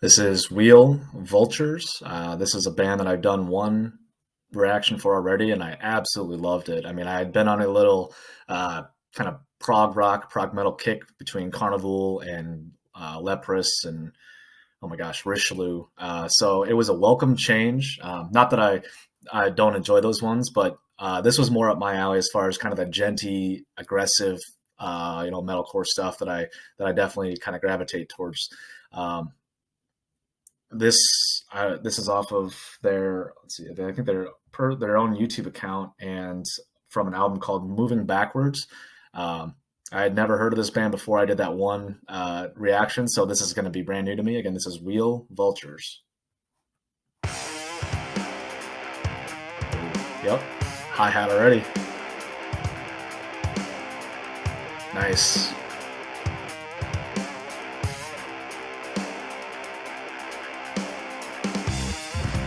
This is Wheel Vultures. This is a band that I've done one reaction for already, and I absolutely loved it. I mean, I had been on a little kind of prog rock, prog metal kick between Carnival and Leprous and oh my gosh, Richelieu. So it was a welcome change. Not that I don't enjoy those ones, but this was more up my alley as far as kind of the genty, aggressive, metalcore stuff that I definitely kind of gravitate towards. Um, this is off of their, let's see, I think they're per their own YouTube account and from an album called Moving Backwards. Um, I had never heard of this band before I did that one reaction, so this is going to be brand new to me. Again, this is Wheel Vultures. Yep, hi hat already. Nice.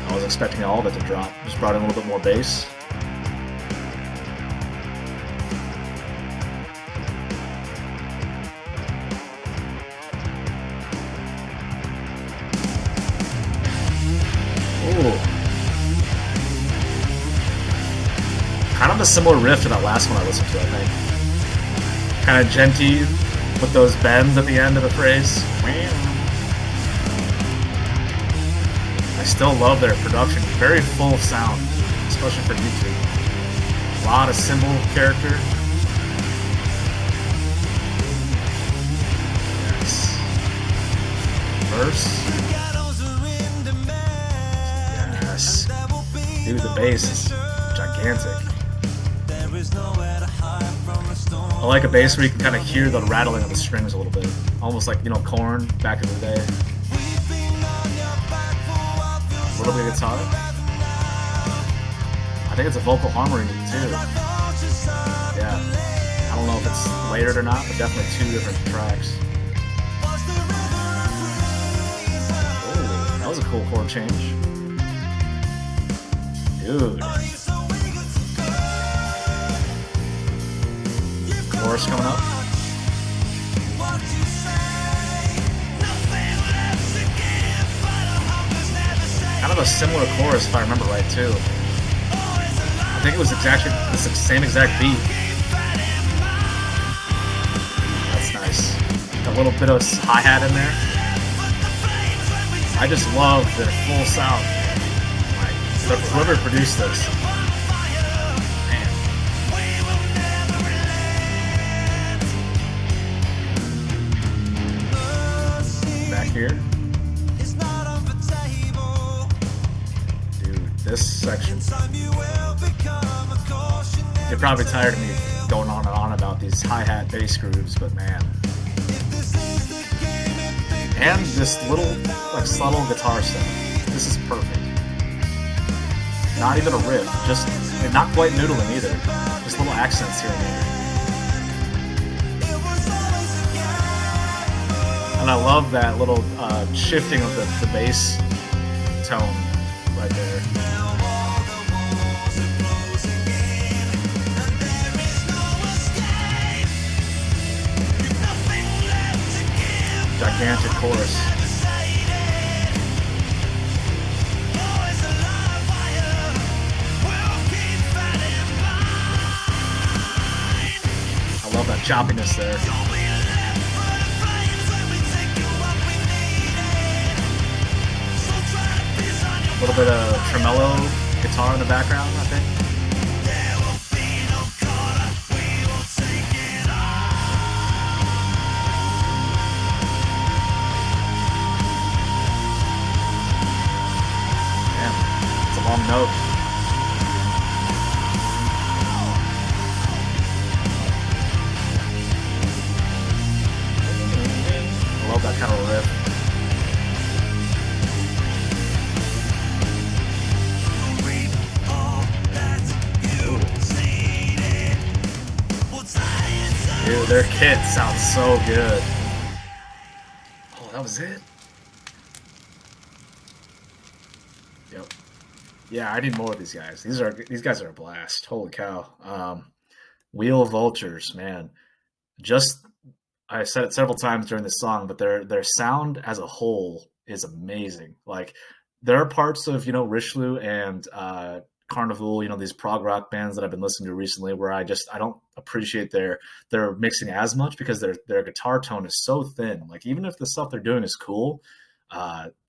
I was expecting all of it to drop. Just brought in a little bit more bass. Ooh. Kind of a similar riff to that last one I listened to, I think. Kind of genty with those bends at the end of the phrase. I still love their production. Very full sound, especially for YouTube. A lot of cymbal character. Yes. Verse. Yes. Dude, the bass is gigantic. I like a bass where you can kind of hear the rattling of the strings a little bit. Almost like, Korn back in the day. A little bit of guitar. I think it's a vocal harmony too. Yeah. I don't know if it's layered or not, but definitely two different tracks. Oh, that was a cool chord change. Dude. Chorus coming up. Kind of a similar chorus, if I remember right, too. I think it was exactly the same exact beat. That's nice. A little bit of hi-hat in there. I just love their full sound. Like, whoever produced this. Man. Back here. This section. You're probably tired of me going on and on about these hi-hat bass grooves, but man. And this little, like, subtle guitar stuff. This is perfect. Not even a riff, just, and not quite noodling either. Just little accents here and there. And I love that little shifting of the bass tone right there. Gigantic chorus. I love that choppiness there. A little bit of tremolo guitar in the background, I think. Long note. I love that kind of riff. Dude, their kit sounds so good. Oh, that was it? Yep. Yeah, I need more of these guys. These guys are a blast. Holy cow. Wheel Vultures, man. Just I said it several times during this song, but their sound as a whole is amazing. Like there are parts of Richelieu and Carnival, these prog rock bands that I've been listening to recently, where I don't appreciate their mixing as much because their guitar tone is so thin. Like even if the stuff they're doing is cool,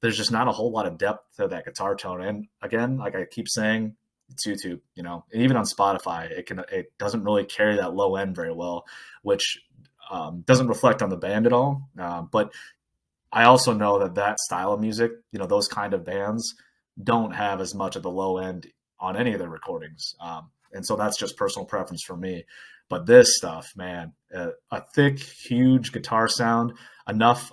there's just not a whole lot of depth to that guitar tone. And again, like I keep saying, it's YouTube, and even on Spotify, it doesn't really carry that low end very well, which doesn't reflect on the band at all. But I also know that style of music, those kind of bands don't have as much of the low end on any of their recordings. And so that's just personal preference for me. But this stuff, man, a thick, huge guitar sound, enough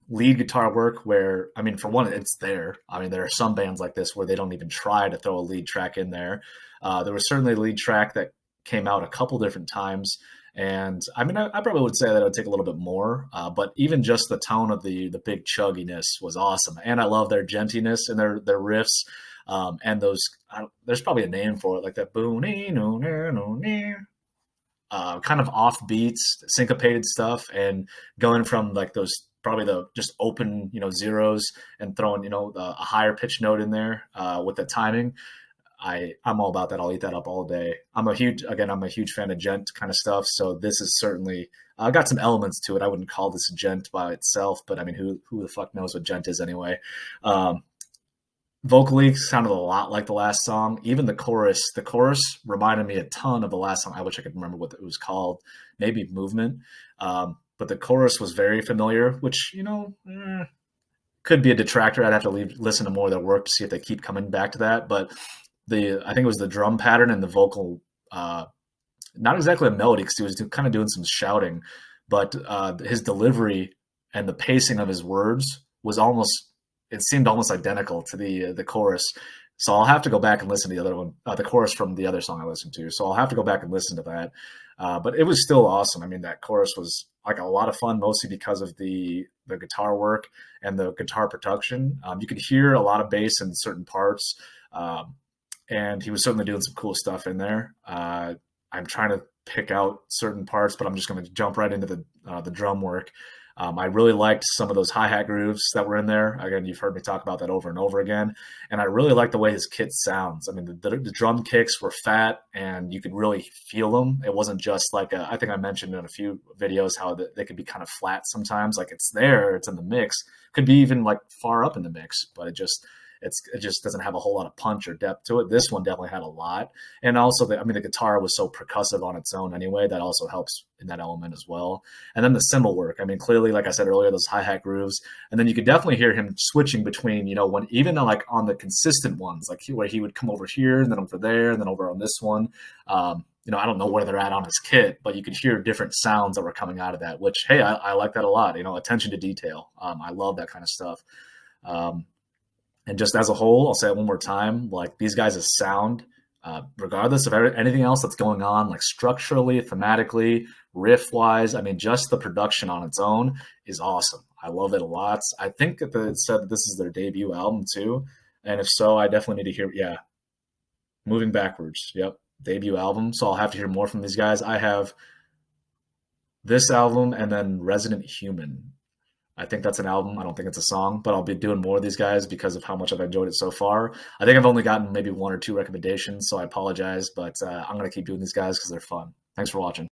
lead guitar work where, I mean, for one, it's there. I mean, there are some bands like this where they don't even try to throw a lead track in there. There was certainly a lead track that came out a couple different times. And I mean, I probably would say that it would take a little bit more, but even just the tone of the big chugginess was awesome. And I love their gentiness and their riffs, and those. There's probably a name for it, like that boom, kind of off beats, syncopated stuff, and going from like those probably the just open zeros and throwing a higher pitch note in there with the timing. I'm all about that. I'll eat that up all day. I'm a huge fan of gent kind of stuff. So this is certainly got some elements to it. I wouldn't call this gent by itself, but I mean, who the fuck knows what gent is anyway? Vocally sounded a lot like the last song. Even the chorus reminded me a ton of the last song. I wish I could remember what it was called. Maybe Movement. But the chorus was very familiar, which, could be a detractor. I'd have to listen to more of their work to see if they keep coming back to that. But I think it was the drum pattern and the vocal, not exactly a melody because he was kind of doing some shouting, but his delivery and the pacing of his words it seemed almost identical to the chorus. So I'll have to go back and listen to the other one, the chorus from the other song I listened to. So I'll have to go back and listen to that. But it was still awesome. I mean, that chorus was like a lot of fun, mostly because of the guitar work and the guitar production. You could hear a lot of bass in certain parts. And he was certainly doing some cool stuff in there. I'm trying to pick out certain parts, but I'm just going to jump right into the drum work. I really liked some of those hi-hat grooves that were in there. Again, you've heard me talk about that over and over again. And I really like the way his kit sounds. I mean, the drum kicks were fat and you could really feel them. It wasn't just like I think I mentioned in a few videos how they could be kind of flat sometimes. Like it's there, it's in the mix. Could be even like far up in the mix, but it just doesn't have a whole lot of punch or depth to it. This one definitely had a lot. And also, the guitar was so percussive on its own anyway, that also helps in that element as well. And then the cymbal work. I mean, clearly, like I said earlier, those hi-hat grooves. And then you could definitely hear him switching between, when even like on the consistent ones, like where he would come over here and then over there and then over on this one. I don't know where they're at on his kit, but you could hear different sounds that were coming out of that, which, hey, I like that a lot. Attention to detail. I love that kind of stuff. And just as a whole, I'll say it one more time, like these guys' sound, regardless of anything else that's going on, like structurally, thematically, riff-wise, I mean, just the production on its own is awesome. I love it a lot. I think that it said that this is their debut album too. And if so, I definitely need to hear, Moving Backwards. Yep, debut album. So I'll have to hear more from these guys. I have this album and then Resident Human. I think that's an album. I don't think it's a song, but I'll be doing more of these guys because of how much I've enjoyed it so far. I think I've only gotten maybe one or two recommendations, so I apologize, but I'm going to keep doing these guys because they're fun. Thanks for watching.